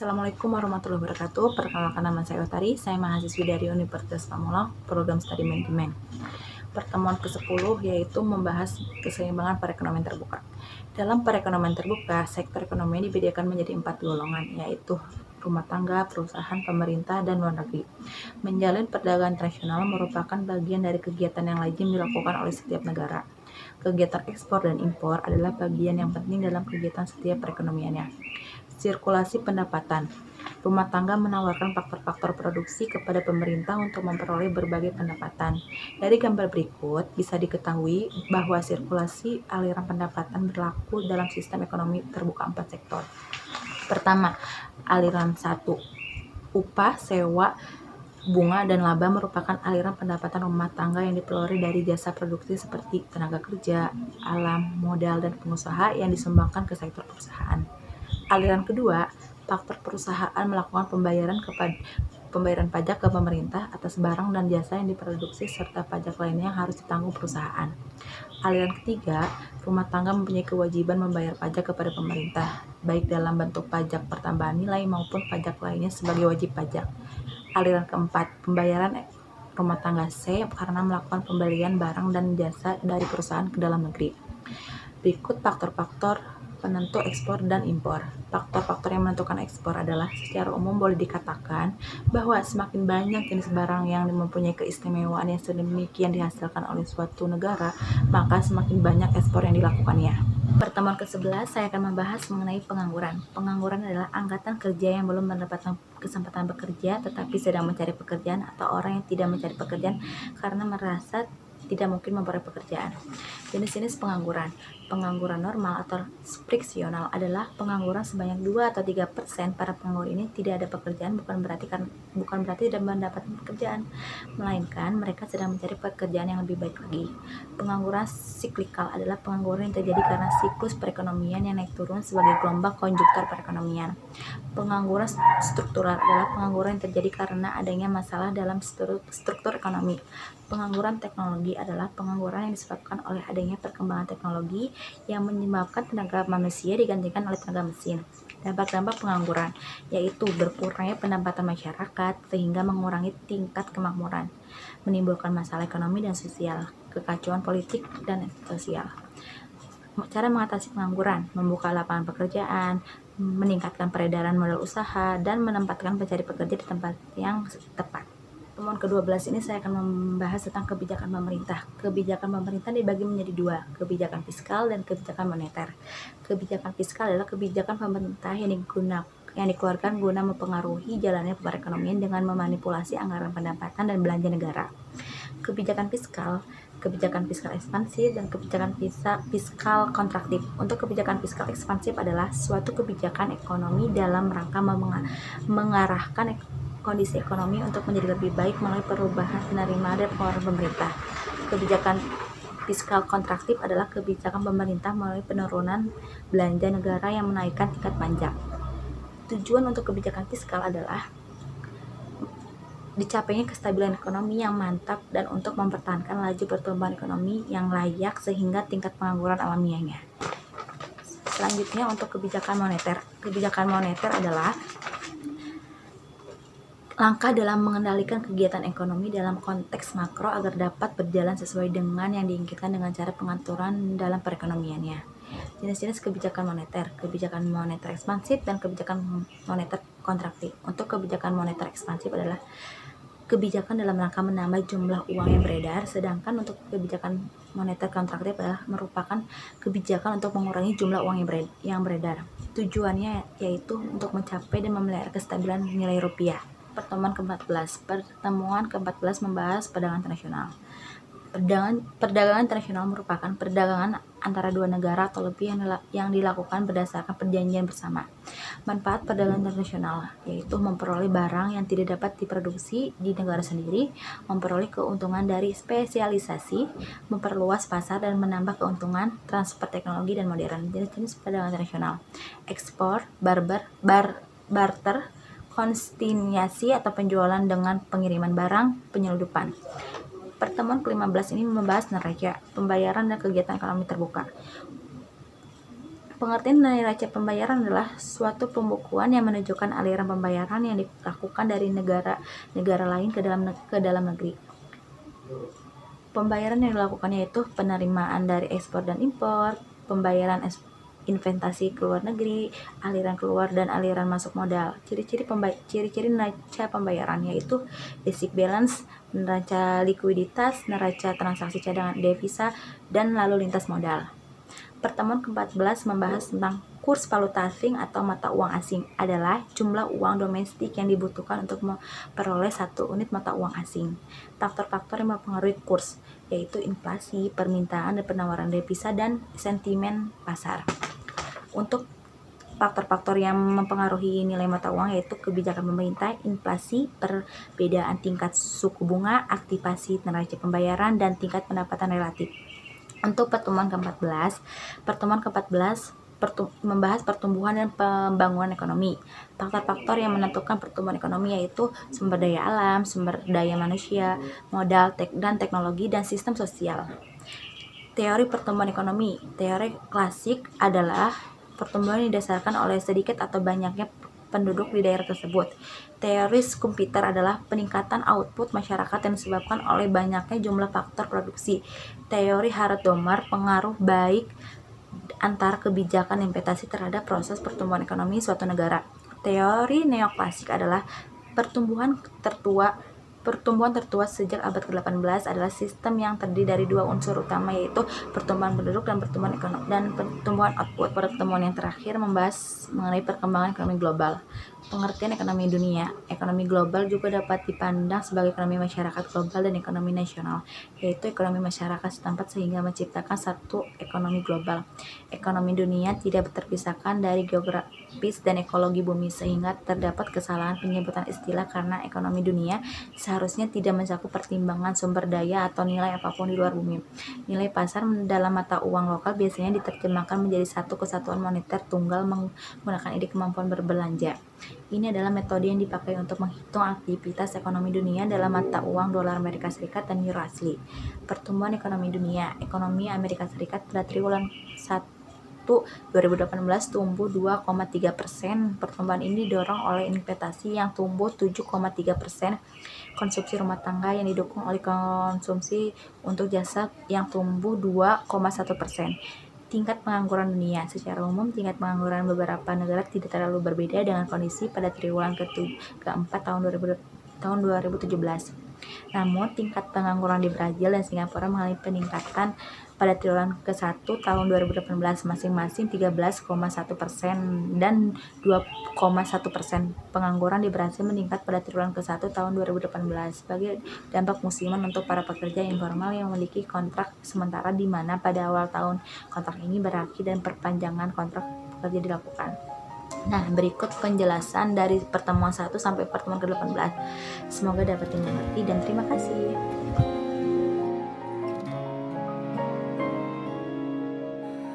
Assalamualaikum warahmatullahi wabarakatuh. Perkenalkan, nama saya Utari. Saya mahasiswi dari Universitas Pamulang, program studi manajemen. Pertemuan ke-10 yaitu membahas keseimbangan perekonomian terbuka. Dalam perekonomian terbuka, sektor ekonomi dibedakan menjadi 4 golongan, yaitu rumah tangga, perusahaan, pemerintah, dan luar negeri. Menjalin perdagangan internasional merupakan bagian dari kegiatan yang lazim dilakukan oleh setiap negara. Kegiatan ekspor dan impor adalah bagian yang penting dalam kegiatan setiap perekonomiannya. Sirkulasi pendapatan. Rumah tangga menawarkan faktor-faktor produksi kepada pemerintah untuk memperoleh berbagai pendapatan. Dari gambar berikut, bisa diketahui bahwa sirkulasi aliran pendapatan berlaku dalam sistem ekonomi terbuka 4 sektor. Pertama, aliran 1. Upah, sewa, bunga, dan laba merupakan aliran pendapatan rumah tangga yang diperoleh dari jasa produksi seperti tenaga kerja, alam, modal, dan pengusaha yang disumbangkan ke sektor perusahaan. Aliran kedua, faktor perusahaan melakukan pembayaran pajak ke pemerintah atas barang dan jasa yang diproduksi serta pajak lainnya yang harus ditanggung perusahaan. Aliran ketiga, rumah tangga mempunyai kewajiban membayar pajak kepada pemerintah, baik dalam bentuk pajak pertambahan nilai maupun pajak lainnya sebagai wajib pajak. Aliran keempat, pembayaran rumah tangga C karena melakukan pembelian barang dan jasa dari perusahaan ke dalam negeri. Berikut faktor-faktor penentu ekspor dan impor. Faktor-faktor yang menentukan ekspor adalah secara umum boleh dikatakan bahwa semakin banyak jenis barang yang mempunyai keistimewaan yang sedemikian dihasilkan oleh suatu negara, maka semakin banyak ekspor yang dilakukannya. Pertemuan ke-11 saya akan membahas mengenai pengangguran. Pengangguran adalah angkatan kerja yang belum mendapatkan kesempatan bekerja tetapi sedang mencari pekerjaan atau orang yang tidak mencari pekerjaan karena merasa tidak mungkin memperoleh pekerjaan. Jenis-jenis pengangguran. Pengangguran normal atau friksional adalah pengangguran sebanyak 2 atau 3%. Para penganggur ini tidak ada pekerjaan bukan berarti tidak mendapat pekerjaan, melainkan mereka sedang mencari pekerjaan yang lebih baik lagi. Pengangguran siklikal adalah pengangguran yang terjadi karena siklus perekonomian yang naik turun sebagai gelombang konjuktur perekonomian. Pengangguran struktural adalah pengangguran yang terjadi karena adanya masalah dalam struktur ekonomi. Pengangguran teknologi adalah pengangguran yang disebabkan oleh adanya perkembangan teknologi yang menyebabkan tenaga manusia digantikan oleh tenaga mesin. Dampak-dampak pengangguran yaitu berkurangnya pendapatan masyarakat sehingga mengurangi tingkat kemakmuran, menimbulkan masalah ekonomi dan sosial, kekacauan politik dan sosial. Cara mengatasi pengangguran, membuka lapangan pekerjaan, meningkatkan peredaran modal usaha, dan menempatkan pencari pekerja di tempat yang tepat. Pertemuan ke-12 ini saya akan membahas tentang kebijakan pemerintah. Kebijakan pemerintah dibagi menjadi 2, kebijakan fiskal dan kebijakan moneter. Kebijakan fiskal adalah kebijakan pemerintah yang dikeluarkan guna mempengaruhi jalannya perekonomian dengan memanipulasi anggaran pendapatan dan belanja negara. Kebijakan fiskal ekspansif dan kebijakan fiskal kontraktif. Untuk kebijakan fiskal ekspansif adalah suatu kebijakan ekonomi dalam rangka mengarahkan kondisi ekonomi untuk menjadi lebih baik melalui perubahan penerimaan dan pengeluaran pemerintah. Kebijakan fiskal kontraktif adalah kebijakan pemerintah melalui penurunan belanja negara yang menaikkan tingkat pajak. Tujuan untuk kebijakan fiskal adalah dicapainya kestabilan ekonomi yang mantap dan untuk mempertahankan laju pertumbuhan ekonomi yang layak sehingga tingkat pengangguran alamiahnya. Selanjutnya untuk kebijakan moneter. Kebijakan moneter adalah langkah dalam mengendalikan kegiatan ekonomi dalam konteks makro agar dapat berjalan sesuai dengan yang diinginkan dengan cara pengaturan dalam perekonomiannya. Jenis-jenis kebijakan moneter ekspansif dan kebijakan moneter kontraktif. Untuk kebijakan moneter ekspansif adalah kebijakan dalam rangka menambah jumlah uang yang beredar, sedangkan untuk kebijakan moneter kontraktif adalah merupakan kebijakan untuk mengurangi jumlah uang yang beredar. Tujuannya yaitu untuk mencapai dan memelihara kestabilan nilai rupiah. Pertemuan ke-14 membahas perdagangan internasional. Perdagangan internasional merupakan perdagangan antara dua negara atau lebih yang dilakukan berdasarkan perjanjian bersama. Manfaat perdagangan internasional yaitu memperoleh barang yang tidak dapat diproduksi di negara sendiri, memperoleh keuntungan dari spesialisasi, memperluas pasar, dan menambah keuntungan transfer teknologi dan modern. Jenis-jenis perdagangan internasional: ekspor, barter, konsinyasi atau penjualan dengan pengiriman barang, penyelundupan. Pertemuan ke-15 ini membahas neraca, pembayaran dan kegiatan ekonomi terbuka. Pengertian neraca pembayaran adalah suatu pembukuan yang menunjukkan aliran pembayaran yang dilakukan dari negara lain ke dalam negeri. Pembayaran yang dilakukan yaitu penerimaan dari ekspor dan impor, pembayaran investasi ke luar negeri, aliran keluar dan aliran masuk modal. Ciri-ciri neraca pembayaran yaitu basic balance, neraca likuiditas, neraca transaksi cadangan devisa, dan lalu lintas modal. Pertemuan ke-14 membahas tentang kurs valuta asing atau mata uang asing adalah jumlah uang domestik yang dibutuhkan untuk memperoleh satu unit mata uang asing. Faktor-faktor yang mempengaruhi kurs yaitu inflasi, permintaan dan penawaran devisa, dan sentimen pasar. Untuk faktor-faktor yang mempengaruhi nilai mata uang yaitu kebijakan pemerintah, inflasi, perbedaan tingkat suku bunga, aktivasi neraca pembayaran, dan tingkat pendapatan relatif. Untuk pertemuan ke-14 membahas pertumbuhan dan pembangunan ekonomi. Faktor-faktor yang menentukan pertumbuhan ekonomi yaitu sumber daya alam, sumber daya manusia, modal dan teknologi, dan sistem sosial. Teori pertumbuhan ekonomi. Teori klasik adalah pertumbuhan yang didasarkan oleh sedikit atau banyaknya penduduk di daerah tersebut. Teori Schumpeter adalah peningkatan output masyarakat yang disebabkan oleh banyaknya jumlah faktor produksi. Teori Harrod-Domar, pengaruh baik antara kebijakan investasi terhadap proses pertumbuhan ekonomi suatu negara. Teori neoklasik adalah pertumbuhan tertua sejak abad ke-18 adalah sistem yang terdiri dari dua unsur utama yaitu pertumbuhan penduduk dan pertumbuhan output. Pertemuan yang terakhir membahas mengenai perkembangan ekonomi global. Pengertian ekonomi dunia. Ekonomi global juga dapat dipandang sebagai ekonomi masyarakat global dan ekonomi nasional, yaitu ekonomi masyarakat setempat sehingga menciptakan satu ekonomi global. Ekonomi dunia tidak terpisahkan dari geografis dan ekologi bumi sehingga terdapat kesalahan penyebutan istilah karena ekonomi dunia seharusnya tidak mencakup pertimbangan sumber daya atau nilai apapun di luar bumi. Nilai pasar dalam mata uang lokal biasanya diterjemahkan menjadi satu kesatuan moneter tunggal menggunakan ide kemampuan berbelanja. Ini adalah metode yang dipakai untuk menghitung aktivitas ekonomi dunia dalam mata uang dolar Amerika Serikat dan euro asli. Pertumbuhan ekonomi dunia. Ekonomi Amerika Serikat pada triwulan 1 2018 tumbuh 2,3%. Pertumbuhan ini didorong oleh investasi yang tumbuh 7,3%, konsumsi rumah tangga yang didukung oleh konsumsi untuk jasa yang tumbuh 2,1%. Tingkat pengangguran dunia. Secara umum, tingkat pengangguran beberapa negara tidak terlalu berbeda dengan kondisi pada triwulan keempat tahun 2017. Namun, tingkat pengangguran di Brazil dan Singapura mengalami peningkatan pada triwulan ke-1 tahun 2018 masing-masing 13,1% dan 2,1%. Pengangguran di Brazil meningkat pada triwulan ke-1 tahun 2018 sebagai dampak musiman untuk para pekerja informal yang memiliki kontrak sementara di mana pada awal tahun kontrak ini berakhir dan perpanjangan kontrak pekerja dilakukan. Nah, berikut penjelasan dari pertemuan 1 sampai pertemuan ke-18. Semoga dapat dimengerti dan terima kasih.